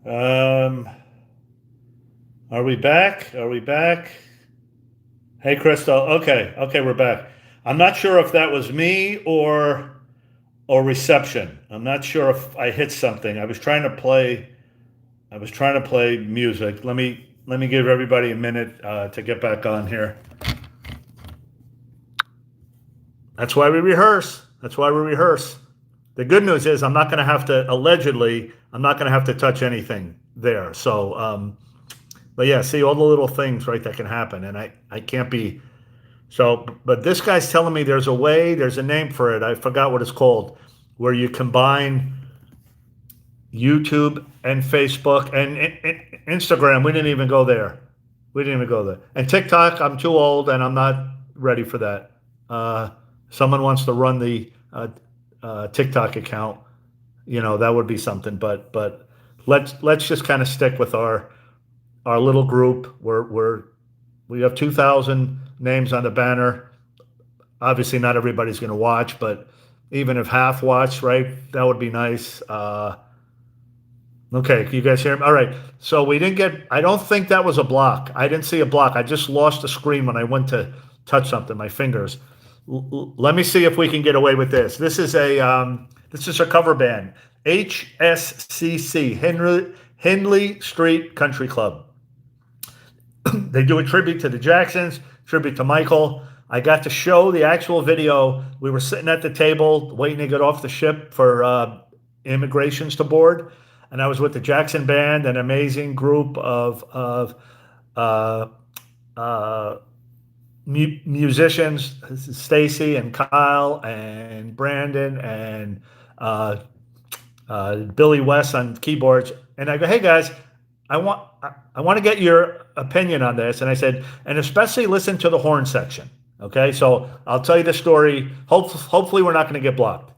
Um, are we back? Are we back? Hey, Crystal. Okay, we're back. I'm not sure if that was me or reception. I'm not sure if I hit something. I was trying to play music. Let me give everybody a minute to get back on here. That's why we rehearse. That's why we rehearse. The good news is I'm not going to have to, allegedly, I'm not going to have to touch anything there. So, but yeah, see all the little things, right, that can happen. And I can't be, so, but this guy's telling me there's a way, there's a name for it. I forgot what it's called, where you combine YouTube and Facebook and Instagram. We didn't even go there. We didn't even go there. And TikTok, I'm too old and I'm not ready for that. Someone wants to run the TikTok account, that would be something. But let's just kind of stick with our little group. We have 2,000 names on the banner. Obviously, not everybody's going to watch, but even if half watch, right, that would be nice. Okay, can you guys hear me? All right. So we didn't get. I don't think that was a block. I didn't see a block. I just lost the screen when I went to touch something. My fingers. Let me see if we can get away with this. This is a cover band, HSCC, Hindley Street Country Club. They do a tribute to the Jacksons, tribute to Michael. I got to show the actual video. We were sitting at the table waiting to get off the ship for immigrations to board, and I was with the Jackson Band, an amazing group of uh, uh, musicians, Stacy and Kyle and Brandon and uh, Billy West on keyboards. And I go, hey guys, I want to get your opinion on this. And I said, and especially listen to the horn section. Okay, so I'll tell you the story. Hopefully, we're not going to get blocked.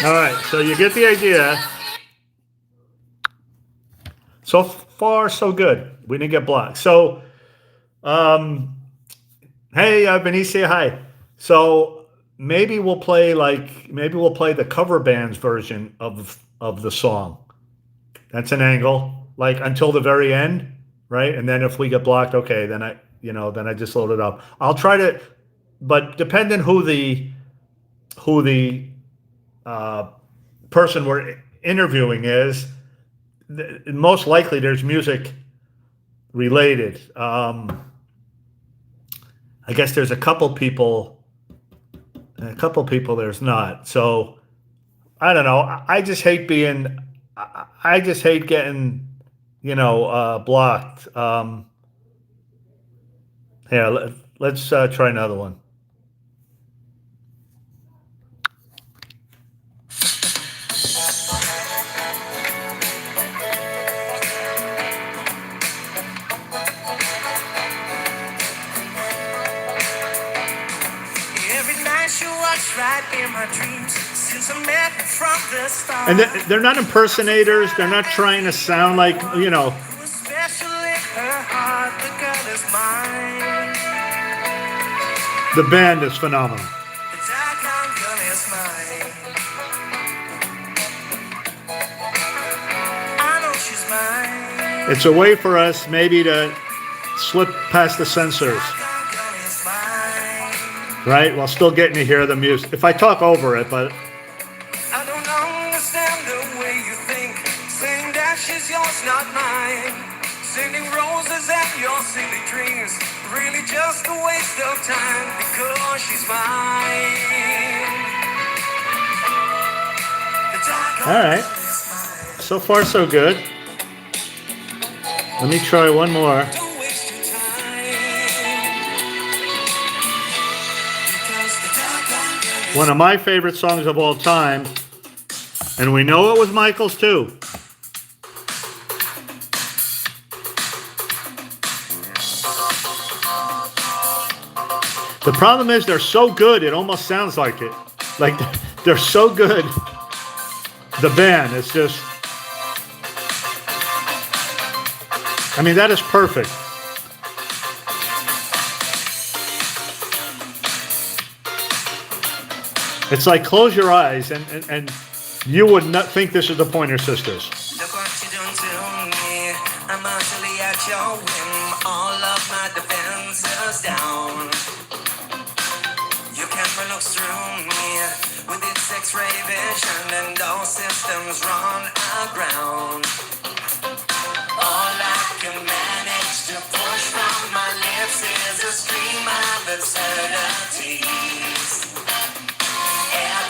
All right, so you get the idea. So far, so good. We didn't get blocked. So, hey, Benicia, hi. So maybe we'll play the cover band's version of the song. That's an angle, like until the very end, right? And then if we get blocked, okay, then I just load it up. I'll try to, but depending who the person we're interviewing is, most likely there's music related. I guess there's a couple people there's not. So I don't know. I just hate getting, blocked. Here, let's try another one. Right in my dreams since I met from the start. And they're not impersonators. They're not trying to sound like, you know. Especially her heart, the girl is mine. The band is phenomenal. The dark girl is mine. I know she's mine. It's a way for us maybe to slip past the censors. Right? While still getting to hear the music. If I talk over it, but... I don't understand the way you think. Saying that she's yours, not mine. Sending roses and your silly dreams. Really just a waste of time. Because she's mine. Alright. So far, so good. Let me try one more. One of my favorite songs of all time, and we know it was Michael's too. The problem is they're so good, it almost sounds like it. Like, they're so good. The band is just... I mean, that is perfect. It's like close your eyes and you would not think this is the Pointer Sisters. Look what you done to me. I'm utterly at your whim. All of my defenses down. Your camera looks through me with its X-ray vision and all systems run aground. All I can manage to push from my lips is a stream of absurdities.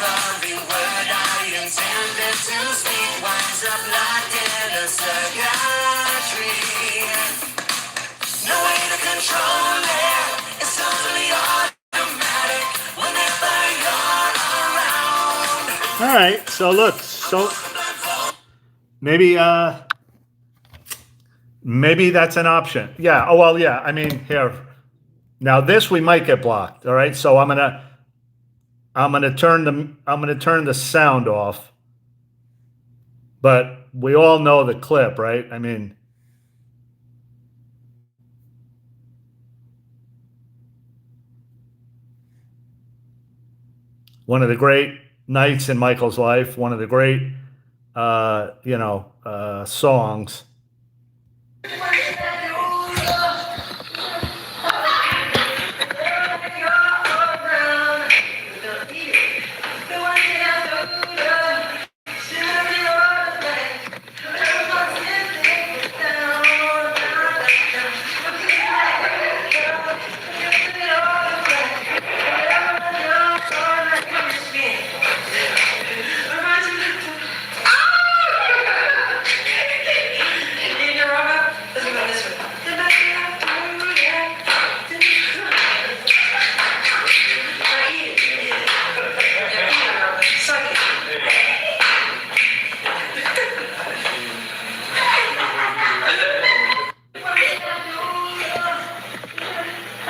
Every word I intended to speak winds up locked in a circuitry. No way to control it. It's totally automatic whenever you're around. All right, so look, so maybe that's an option. Yeah. Oh well, yeah. I mean, here. Now this we might get blocked. All right, so I'm gonna turn the sound off, but we all know the clip, right? I mean, one of the great nights in Michael's life, one of the great, songs.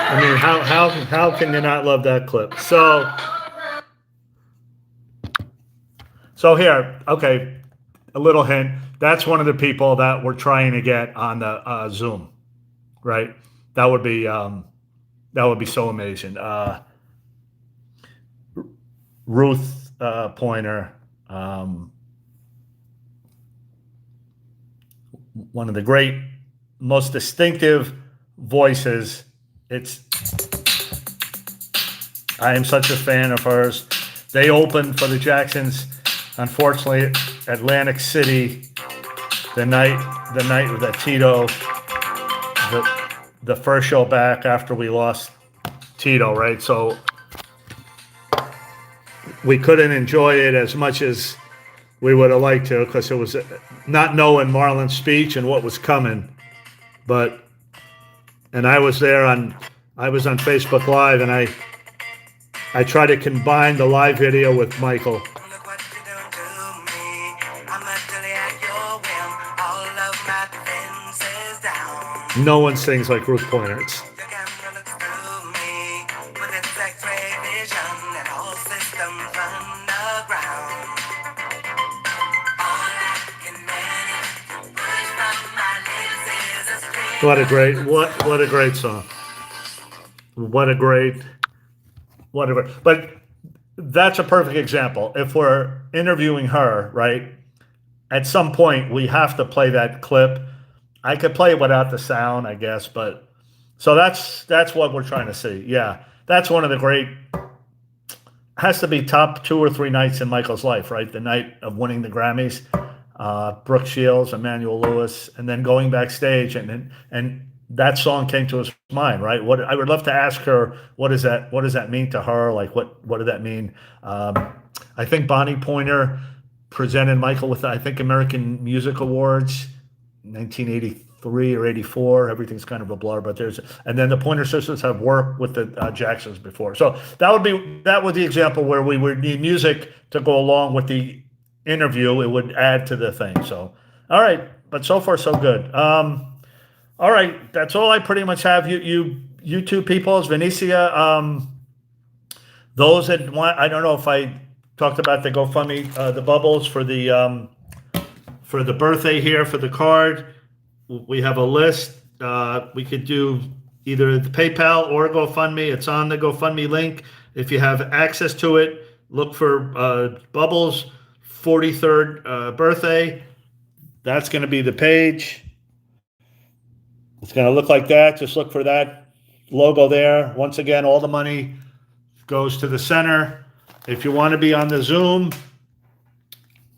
I mean, how can you not love that clip? So here, okay, a little hint. That's one of the people that we're trying to get on the Zoom, right? That would be so amazing. Ruth Pointer, one of the great, most distinctive voices. I am such a fan of hers. They opened for the Jacksons, unfortunately, Atlantic City, the night with Tito, the first show back after we lost Tito, right? So we couldn't enjoy it as much as we would have liked to, because it was not knowing Marlon's speech and what was coming. And I was there on I was on Facebook Live, and I try to combine the live video with Michael. Look what you done to me. I'm utterly at your whim. All of my defenses down. No one sings like Ruth Pointer. It's, Your camera looks through me with its X-ray vision and all systems underground. All I can manage to push from my lips is a string. what a great song. What a great. But that's a perfect example. If we're interviewing her, right? At some point, we have to play that clip. I could play it without the sound, I guess, but so that's what we're trying to see. Yeah, that's one of the great. Has to be top 2 or 3 nights in Michael's life, right? The night of winning the Grammys, Brooke Shields, Emmanuel Lewis, and then going backstage, and that song came to his mind, right? What I would love to ask her, what does that mean to her? Like, what did that mean? I think Bonnie Pointer presented Michael with, I think, American Music Awards, 1983 or 84. Everything's kind of a blur, but and then the Pointer Sisters have worked with the Jacksons before. So that would the example where we would need music to go along with the interview. It would add to the thing. So, all right, but so far so good. All right, that's all I pretty much have. You two peoples, Venetia. Those that want, I don't know if I talked about the GoFundMe, the bubbles for the birthday here for the card. We have a list. We could do either the PayPal or GoFundMe. It's on the GoFundMe link. If you have access to it, look for Bubbles 43rd birthday. That's going to be the page. It's going to look like that. Just look for that logo there. Once again, all the money goes to the center. If you want to be on the Zoom,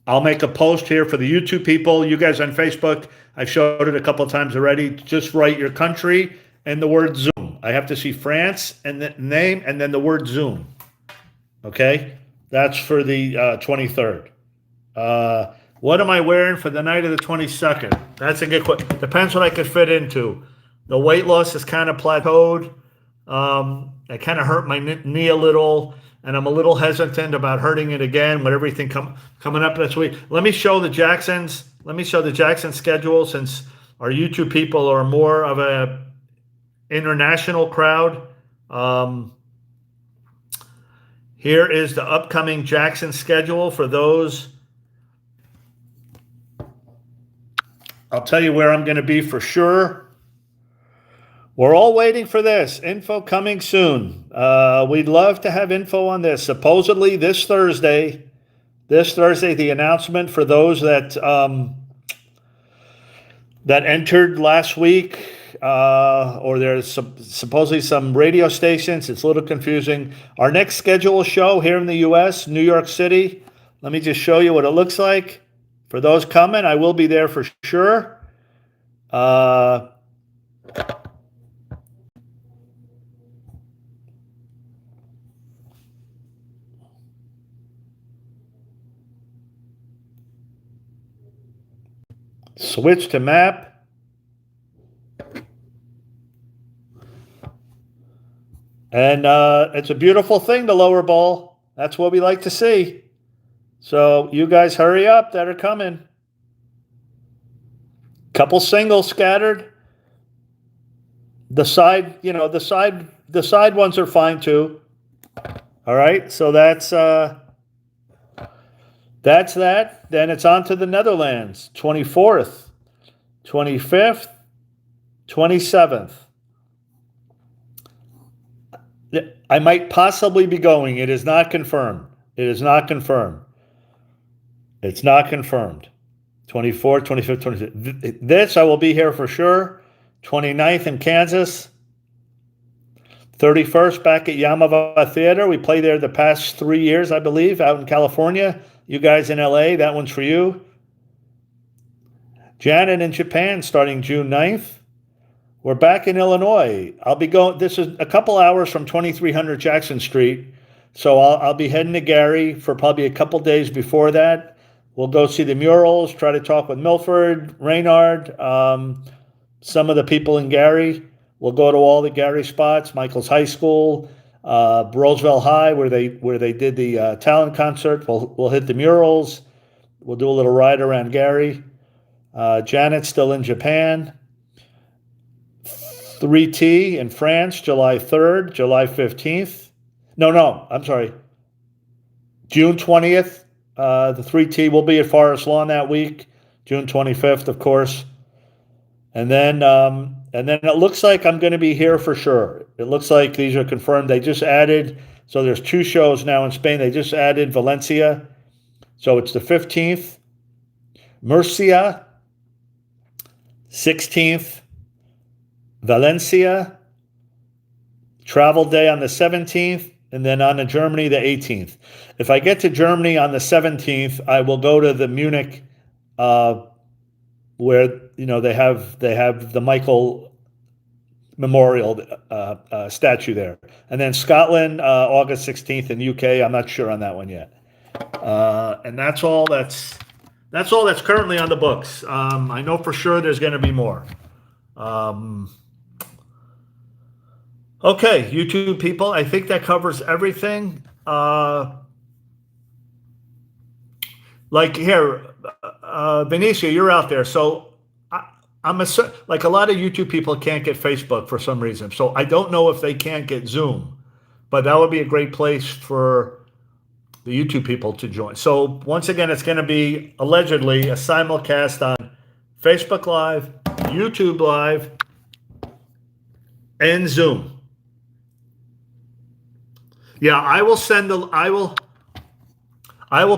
I'll make a post here for the YouTube people. You guys on Facebook, I've showed it a couple of times already. Just write your country and the word Zoom. I have to see France and the name and then the word Zoom. Okay? That's for the 23rd. What am I wearing for the night of the 22nd? That's a good question. Depends what I could fit into. The weight loss is kind of plateaued. I kind of hurt my knee a little, and I'm a little hesitant about hurting it again with everything coming up this week. Let me show the Jacksons. Let me show the Jackson schedule, since our YouTube people are more of a international crowd. Here is the upcoming Jackson schedule for those. I'll tell you where I'm going to be for sure. We're all waiting for this. Info coming soon. We'd love to have info on this. Supposedly this Thursday, the announcement for those that entered last week, or there's supposedly some radio stations. It's a little confusing. Our next scheduled show here in the U.S., New York City. Let me just show you what it looks like. For those coming, I will be there for sure. Switch to map. And it's a beautiful thing, the lower bowl. That's what we like to see. So you guys hurry up that are coming. Couple singles scattered. The side ones are fine too. All right, so that's that. Then it's on to the Netherlands. 24th, 25th, 27th. I might possibly be going. It is not confirmed. It is not confirmed. It's not confirmed. 24th, 25th, 26th. This, I will be here for sure. 29th in Kansas. 31st back at Yamava Theater. We play there the past 3 years, I believe, out in California. You guys in LA, that one's for you. Janet in Japan starting June 9th. We're back in Illinois. I'll be going, this is a couple hours from 2300 Jackson Street. So I'll be heading to Gary for probably a couple days before that. We'll go see the murals, try to talk with Milford, Reynard, some of the people in Gary. We'll go to all the Gary spots, Michael's High School, Roosevelt High, where they did the talent concert. We'll hit the murals. We'll do a little ride around Gary. Janet's still in Japan. 3T in France, July 3rd, July 15th. No, I'm sorry. June 20th, the 3T will be at Forest Lawn that week. June 25th, of course. And then it looks like I'm going to be here for sure. It looks like these are confirmed. They just added, so there's 2 shows now in Spain. They just added Valencia. So it's the 15th. Murcia, 16th. Valencia, travel day on the 17th, and then on to Germany the 18th. If I get to Germany on the 17th, I will go to the Munich, where they have the Michael Memorial statue there, and then Scotland August 16th, and UK. I'm not sure on that one yet, and that's all. That's all that's currently on the books. I know for sure there's going to be more. Okay, YouTube people, I think that covers everything. Like here, Benicia, you're out there. So I'm like a lot of YouTube people can't get Facebook for some reason. So I don't know if they can't get Zoom, but that would be a great place for the YouTube people to join. So once again, it's going to be allegedly a simulcast on Facebook Live, YouTube Live, and Zoom. Yeah, I will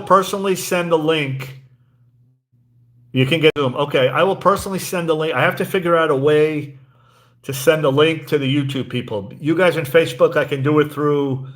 personally send a link. You can get Zoom. Okay, I will personally send a link. I have to figure out a way to send a link to the YouTube people. You guys in Facebook, I can do it through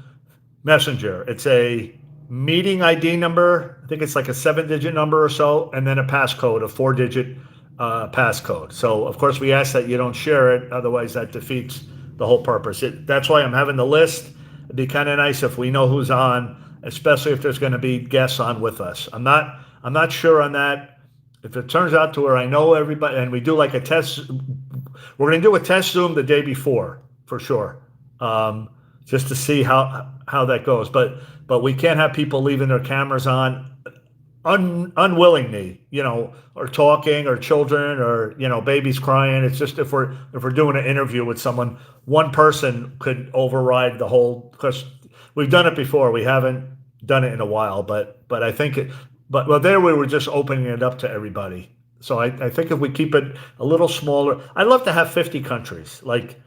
Messenger. It's a meeting ID number. I think it's like a 7-digit number or so, and then a passcode, a 4-digit passcode. So, of course, we ask that you don't share it. Otherwise, that defeats the whole purpose. That's why I'm having the list. It'd be kind of nice if we know who's on, especially if there's going to be guests on with us. I'm not sure on that. If it turns out to where I know everybody, and we do like a test, we're going to do a test Zoom the day before for sure, just to see how that goes. But we can't have people leaving their cameras on unwillingly, or talking, or children, or babies crying. It's just if we're doing an interview with someone, one person could override the whole. Because we've done it before, we haven't done it in a while. But I think there we were just opening it up to everybody. So I think if we keep it a little smaller, I'd love to have 50 countries. Like,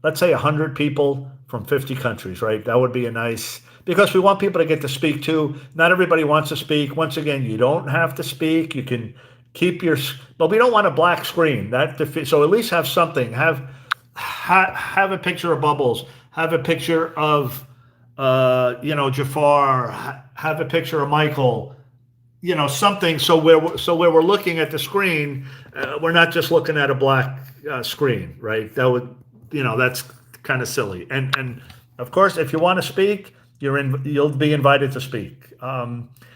let's say 100 people from 50 countries, right? That would be a nice. Because we want people to get to speak too. Not everybody wants to speak. Once again, you don't have to speak. You can keep but we don't want a black screen. So at least have something. Have a picture of Bubbles. Have a picture of Jafar. Have a picture of Michael. Something. So where we're looking at the screen, we're not just looking at a black screen, right? That would that's kind of silly. And of course, if you want to speak, you'll be invited to speak.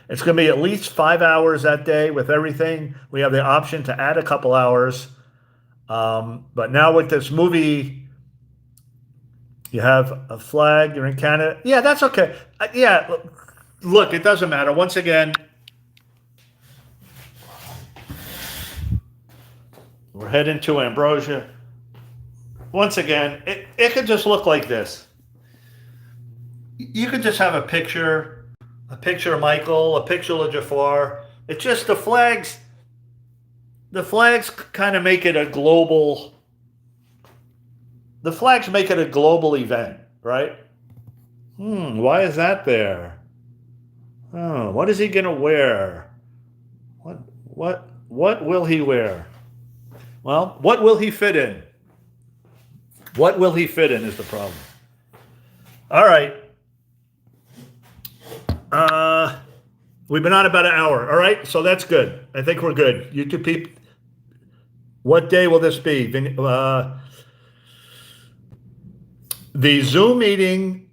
It's going to be at least 5 hours that day with everything. We have the option to add a couple hours. But now with this movie, you have a flag. You're in Canada. Yeah, that's okay. Yeah, look, it doesn't matter. Once again, we're heading to Ambrosia. Once again, it could just look like this. You could just have a picture of Michael, a picture of Jafar. It's just the flags kind of make it a global. The flags make it a global event, right? Why is that there? Oh, what is he gonna wear? What will he wear? Well, what will he fit in? What will he fit in is the problem. All right. We've been on about an hour. All right, so that's good. I think we're good. YouTube people, what day will this be? The Zoom meeting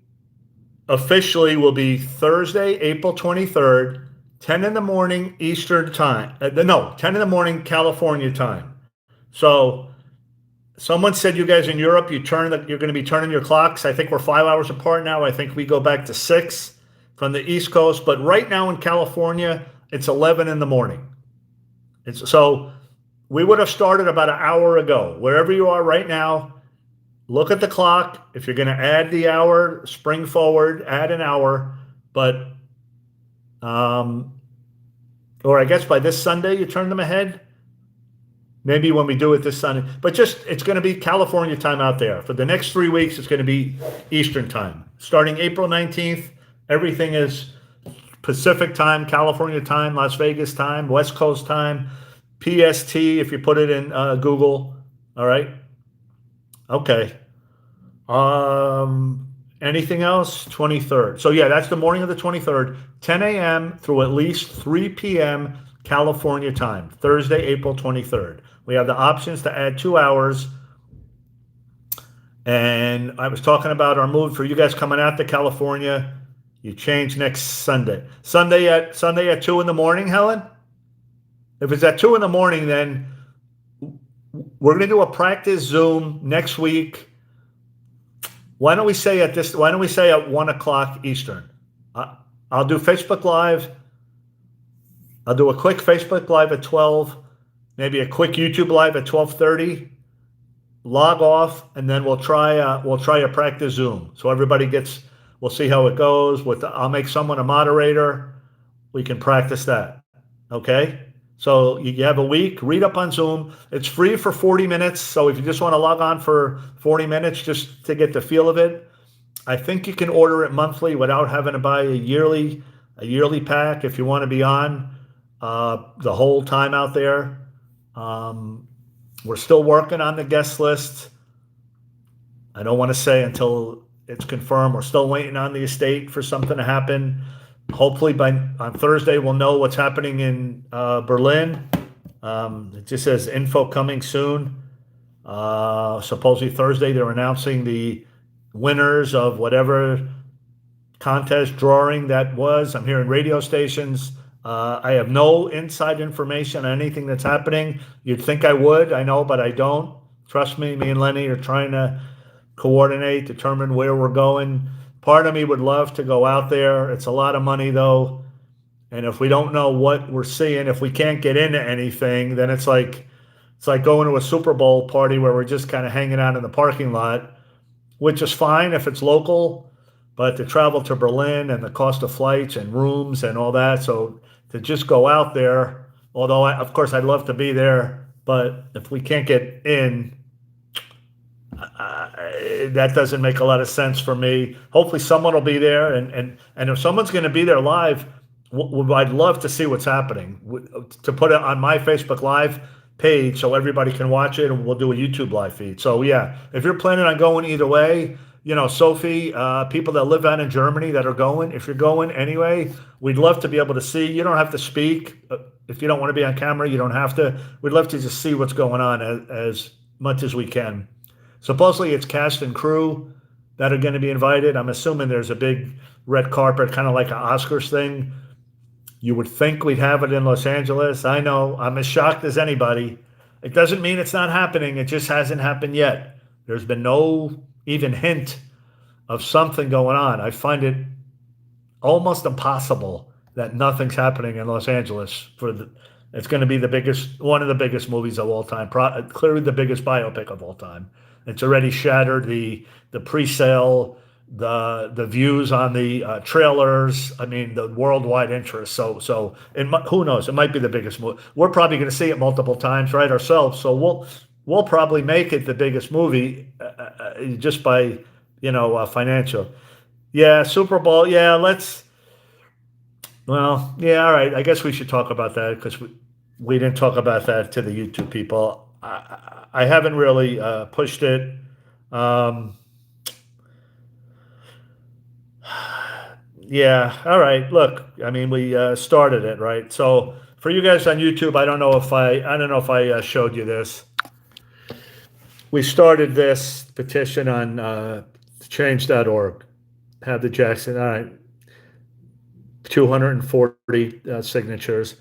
officially will be Thursday, April 23rd, 10 in the morning Eastern time. 10 in the morning California time. So Someone said you guys in Europe, you're going to be turning your clocks. I think we're 5 hours apart now. I think we go back to 6 from the East Coast. But right now in California, it's 11 in the morning. So we would have started about an hour ago. Wherever you are right now, look at the clock. If you're going to add the hour, spring forward, add an hour. But, or I guess by this Sunday, you turn them ahead. Maybe when we do it this Sunday, but just it's going to be California time out there for the next 3 weeks. It's going to be Eastern time. Starting April 19th, everything is Pacific time, California time, Las Vegas time, West Coast time, PST if you put it in Google. All right. Okay. Anything else? 23rd. So yeah, that's the morning of the 23rd, 10 a.m. through at least 3 p.m. California time, Thursday, April 23rd. We have the options to add 2 hours. And I was talking about our move for you guys coming out to California. You change next Sunday. Sunday at 2 in the morning, Helen? If it's at 2 in the morning, then we're going to do a practice Zoom next week. Why don't we say at 1 o'clock Eastern? I'll do Facebook Live. I'll do a quick Facebook Live at 12, maybe a quick YouTube Live at 12:30. Log off, and then we'll try a practice Zoom. So everybody we'll see how it goes. I'll make someone a moderator. We can practice that. Okay? So you have a week. Read up on Zoom. It's free for 40 minutes. So if you just want to log on for 40 minutes just to get the feel of it, I think you can order it monthly without having to buy a yearly pack if you want to be on the whole time out there. We're still working on the guest list. I don't want to say until it's confirmed. We're still waiting on the estate for something to happen. Hopefully on Thursday we'll know what's happening in Berlin. It just says info coming soon. Supposedly Thursday they're announcing the winners of whatever contest drawing that was. I'm hearing radio stations. I have no inside information on anything that's happening. You'd think I would, I know, but I don't. Trust me, me and Lenny are trying to coordinate, determine where we're going. Part of me would love to go out there. It's a lot of money though. And if we don't know what we're seeing, if we can't get into anything, then it's like going to a Super Bowl party where we're just kind of hanging out in the parking lot, which is fine if it's local, but to travel to Berlin and the cost of flights and rooms and all that. So to just go out there, although of course I'd love to be there, but if we can't get in, that doesn't make a lot of sense for me. Hopefully someone will be there, and if someone's going to be there live, I'd love to see what's happening, to put it on my Facebook Live page so everybody can watch it, and we'll do a YouTube live feed. So yeah, if you're planning on going either way, Sophie, people that live out in Germany that are going, if you're going anyway, we'd love to be able to see. You don't have to speak. If you don't want to be on camera, you don't have to. We'd love to just see what's going on as much as we can. Supposedly it's cast and crew that are going to be invited. I'm assuming there's a big red carpet, kind of like an Oscars thing. You would think we'd have it in Los Angeles. I know, I'm as shocked as anybody. It doesn't mean it's not happening. It just hasn't happened yet. There's been no even hint of something going on. I find it almost impossible that nothing's happening in Los Angeles. It's going to be one of the biggest movies of all time, clearly the biggest biopic of all time. It's already shattered the pre-sale, the views on the trailers. I mean, the worldwide interest. So who knows? It might be the biggest movie. We're probably going to see it multiple times, right, ourselves. So we'll probably make it the biggest movie just by financial. Yeah, Super Bowl. Yeah, well, yeah, all right. I guess we should talk about that because we didn't talk about that to the YouTube people. I haven't really pushed it. Yeah, all right. Look, I mean, we started it, right? So for you guys on YouTube, I don't know if I showed you this. We started this petition on change.org. Have the Jackson. All right. 240 signatures.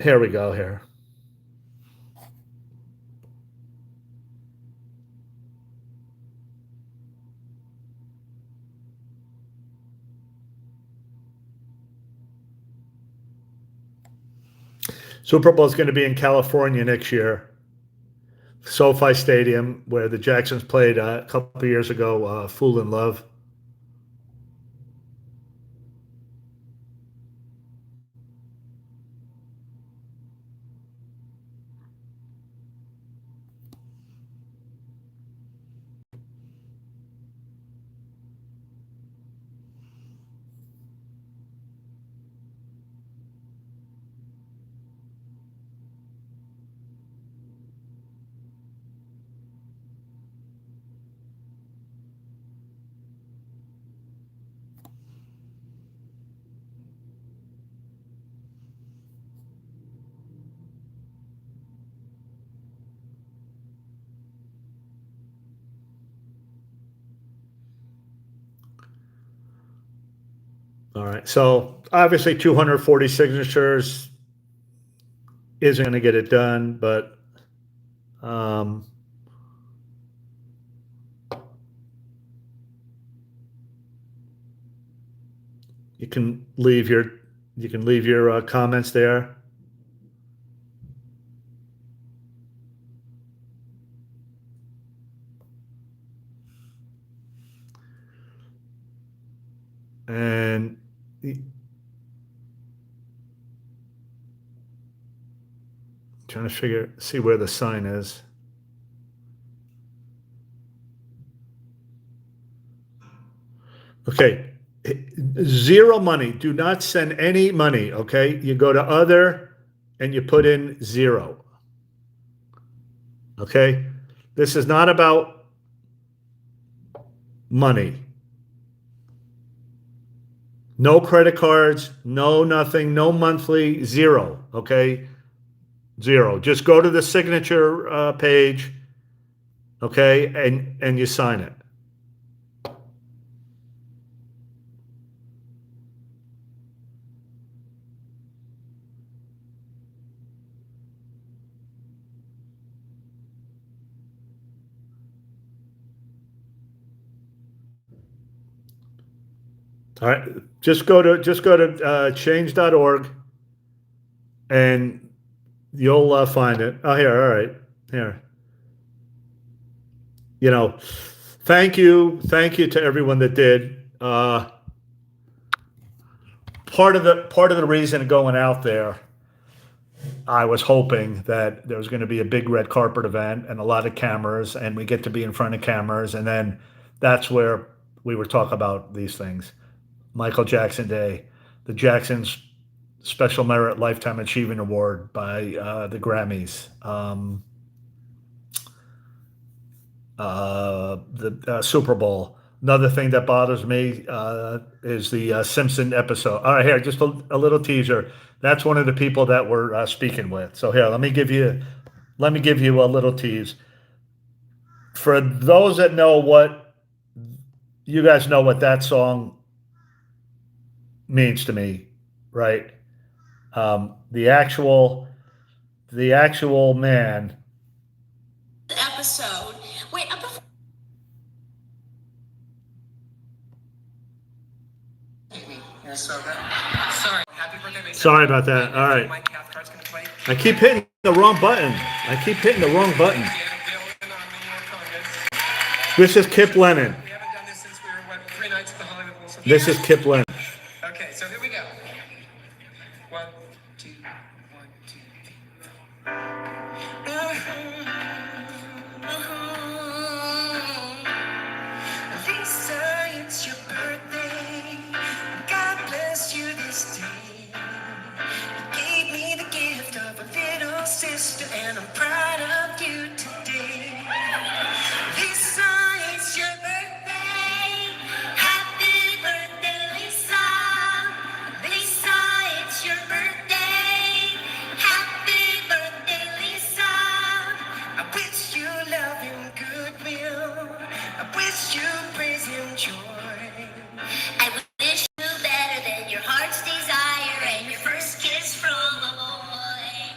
Here we go here. Super Bowl is going to be in California next year, SoFi Stadium, where the Jacksons played a couple of years ago. "Fool in Love." All right. So obviously, 240 signatures isn't going to get it done, but um, you can leave your comments there. And trying to see where the sign is. Okay. Zero money. Do not send any money. Okay. You go to other and you put in zero. Okay. This is not about money. No credit cards, no nothing, no monthly, zero. Okay. Zero. Just go to the signature page. Okay. And you sign it. All right. Just go to change.org and you'll find it. Oh, here. All right. Here. Thank you to everyone that did. Part of the reason going out there, I was hoping that there was going to be a big red carpet event and a lot of cameras, and we get to be in front of cameras, and then that's where we would talk about these things. Michael Jackson Day, the Jacksons Special Merit Lifetime Achievement Award by the Grammys. The Super Bowl. Another thing that bothers me is the Simpson episode. All right, here, just a little teaser. That's one of the people that we're speaking with. So here, let me give you a little tease. For those that know you guys know what that song means to me, right? The actual man. Episode. Wait, sorry. Happy birthday. Sorry about that. All right. I keep hitting the wrong button. This is Kip Lennon. We haven't done this since we were, 3 nights at the Hollywood Bowl. This is Kip Lennon. Okay, so here we go. 1, 2, 1, 2, 3. Lisa, it's your birthday. God bless you this day. You gave me the gift of a little sister, and I'm proud of you today. Lisa, it's your birthday. Happy birthday, Lisa. Lisa, it's your birthday. Happy birthday, Lisa. I wish you love and goodwill. I wish you praise and joy. I wish you better than your heart's desire and your first kiss from a boy.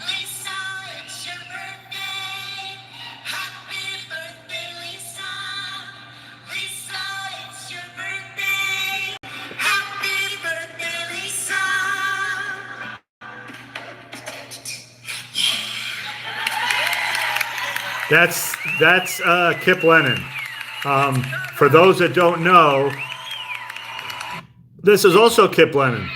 Lisa, it's your birthday. Happy birthday, Lisa. Lisa, it's your birthday. Happy birthday, Lisa. That's Kip Lennon. For those that don't know, this is also Kip Lennon.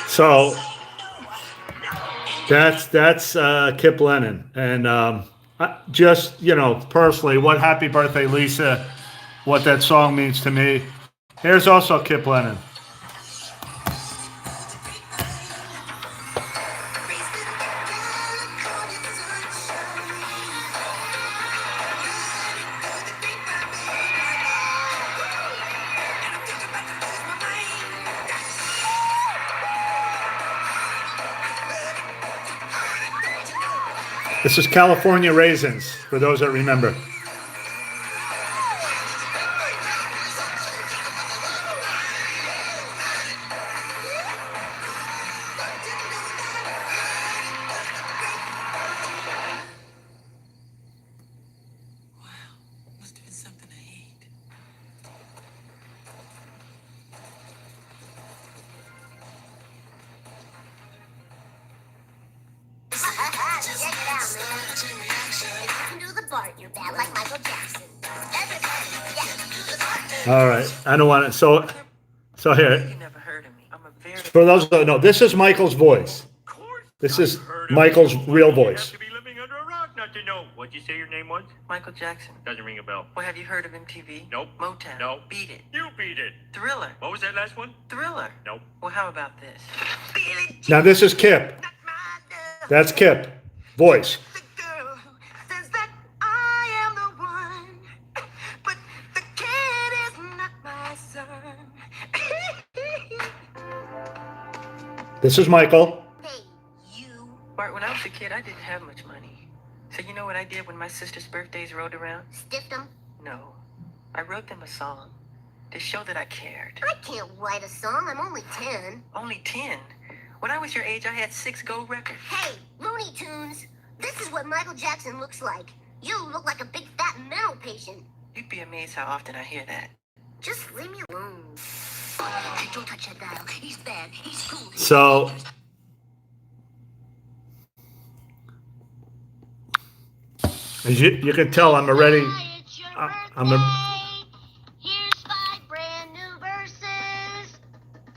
So that's Kip Lennon, and just personally, what "Happy Birthday, Lisa," what that song means to me. Here's also Kip Lennon. This is California Raisins, for those that remember. All right, I don't want it. So here, for those who don't know, this is Michael's voice. This is Michael's real voice. To be living under a rock not to know. What'd you say your name was? Michael Jackson. Doesn't ring a bell. Well, have you heard of MTV? Nope. Motown? No. Beat It? You beat it. Thriller? What was that last one? Thriller? Nope. Well, how about this? Now this is Kip. That's Kip. Voice. This is Michael. Hey, you. Bart, when I was a kid, I didn't have much money. So you know what I did when my sister's birthdays rolled around? Stiffed them? No. I wrote them a song to show that I cared. I can't write a song. I'm only 10. Only 10? When I was your age, I had 6 gold records. Hey, Looney Tunes. This is what Michael Jackson looks like. You look like a big fat mental patient. You'd be amazed how often I hear that. Just leave me alone. Hey, don't touch that dial. He's bad. He's cool. So, as you can tell, I'm already. I'm a. Here's 5 brand new verses.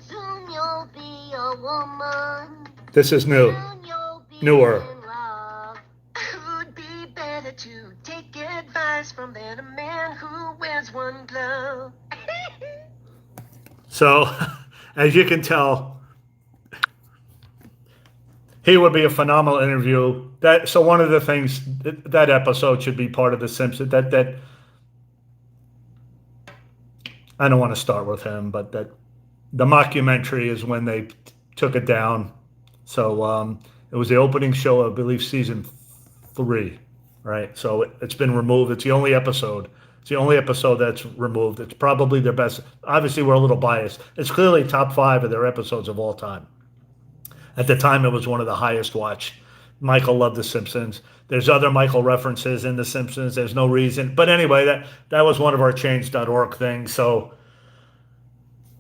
Soon you'll be a woman. This is new. Soon you'll be Newer. in love. Would be better to take advice from than a man who wears one glove. So, as you can tell, he would be a phenomenal interview. So one of the things that episode should be part of the Simpsons. That I don't want to start with him, but that the mockumentary is when they took it down. So it was the opening show, I believe, season 3, right? So it's been removed. It's the only episode. It's the only episode that's removed. It's probably their best. Obviously, we're a little biased. It's clearly top 5 of their episodes of all time. At the time, it was one of the highest watched Michael loved The Simpsons. There's other Michael references in The Simpsons. There's no reason. But anyway, that was one of our change.org things. So,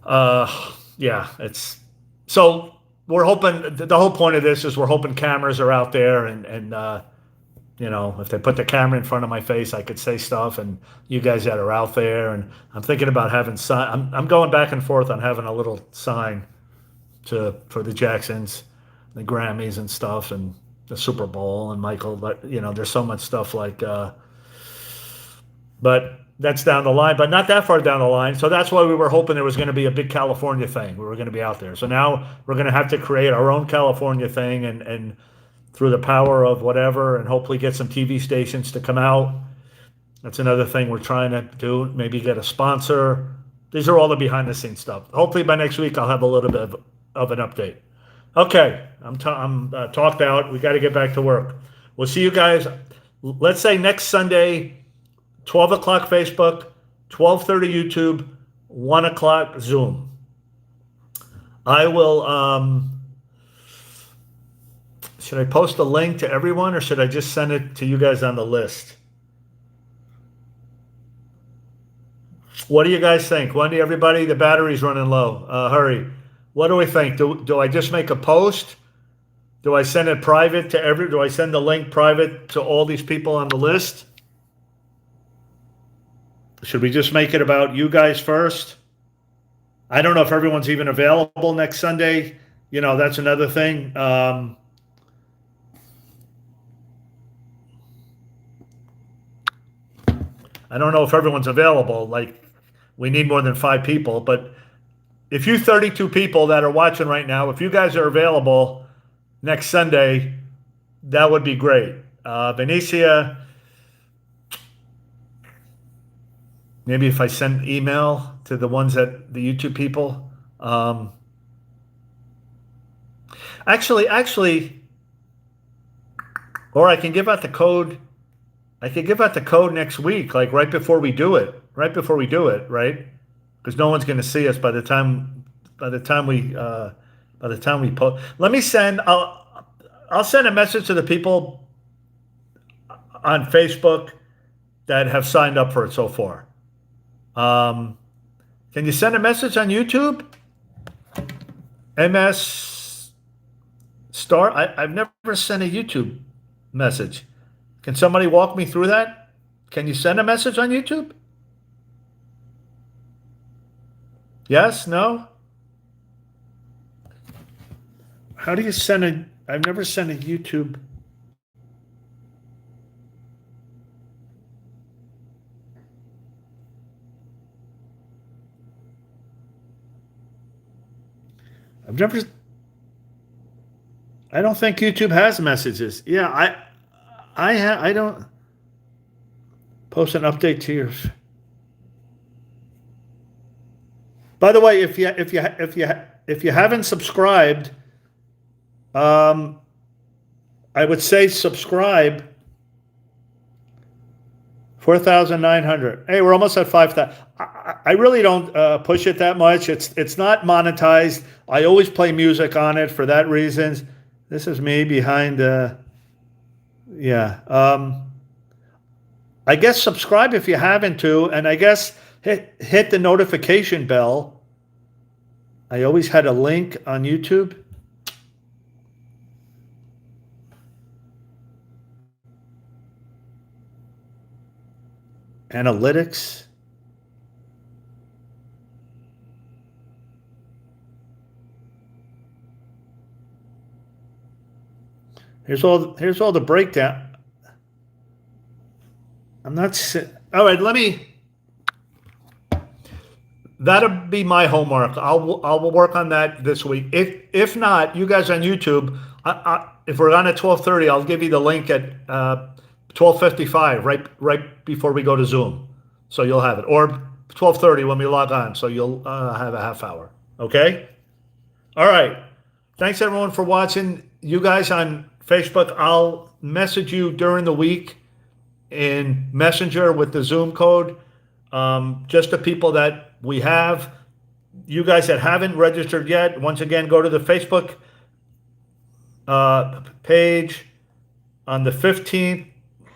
yeah, it's so we're hoping the whole point of this is we're hoping cameras are out there and you know, if they put the camera in front of my face, I could say stuff, and you guys that are out there. And I'm thinking about having I'm going back and forth on having a little sign for the Jacksons, the Grammys and stuff, and the Super Bowl and Michael. But you know, there's so much stuff like, but that's down the line, but not that far down the line. So that's why we were hoping there was going to be a big California thing. We were going to be out there. So now we're going to have to create our own California thing, and through the power of whatever, and hopefully get some TV stations to come out. That's another thing we're trying to do. Maybe get a sponsor. These are all the behind the scenes stuff. Hopefully by next week I'll have a little bit of an update. Okay, I'm talked out. We got to get back to work. We'll see you guys. Let's say next Sunday, 12 o'clock Facebook, 12:30 YouTube, 1 o'clock Zoom. I will. Should I post a link to everyone, or should I just send it to you guys on the list? What do you guys think? Wendy, everybody, the battery's running low. Hurry. What do we think? Do I just make a post? Do I send it private to do I send the link private to all these people on the list? Should we just make it about you guys first? I don't know if everyone's even available next Sunday. You know, that's another thing. I don't know if everyone's available. Like, we need more than 5 people. But if you 32 people that are watching right now, if you guys are available next Sunday, that would be great. Benicia, maybe if I send email to the ones that the YouTube people. Actually, or I can give out the code. I could give out the code next week, like right before we do it, right? Because no one's going to see us by the time we post. Let me send. I'll send a message to the people on Facebook that have signed up for it so far. Can you send a message on YouTube? MS Star. I've never sent a YouTube message. Can somebody walk me through that? Can you send a message on YouTube? Yes? No? How do you send I've never sent a YouTube. I don't think YouTube has messages. Yeah, I don't post an update to your. By the way, if you haven't subscribed, I would say subscribe. 4,900. Hey, we're almost at 5,000. I really don't push it that much. It's not monetized. I always play music on it for that reasons. This is me behind. Yeah. I guess subscribe if you haven't to, and I guess hit the notification bell. I always had a link on YouTube. Analytics. Here's all the breakdown. I'm not. All right, let me. That'll be my homework. I'll work on that this week. If not, you guys on YouTube, if we're on at 12:30, I'll give you the link at 12:55, right before we go to Zoom, so you'll have it, or 12:30 when we log on, so you'll have a half hour. Okay. All right. Thanks everyone for watching. You guys on Facebook, I'll message you during the week in Messenger with the Zoom code. Just the people that we have. You guys that haven't registered yet, once again, go to the Facebook page, on the 15th,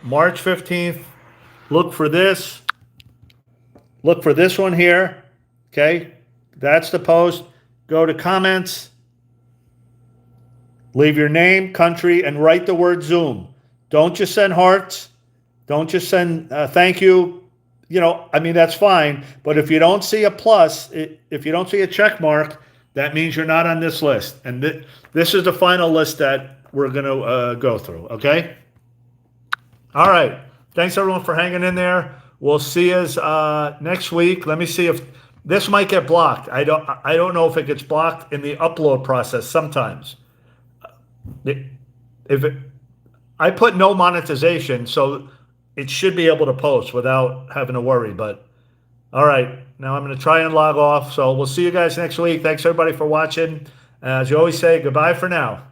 March 15th. Look for this. Look for this one here. Okay, that's the post. Go to comments. Leave your name, country, and write the word Zoom. Don't just send hearts. Don't just send thank you. You know, I mean, that's fine. But if you don't see a plus, if you don't see a check mark, that means you're not on this list. And this is the final list that we're going to go through. Okay? All right. Thanks, everyone, for hanging in there. We'll see you next week. Let me see if this might get blocked. I don't know if it gets blocked in the upload process sometimes. I put no monetization, so it should be able to post without having to worry. But all right, now I'm going to try and log off. So we'll see you guys next week. Thanks everybody for watching. As you always say, goodbye for now.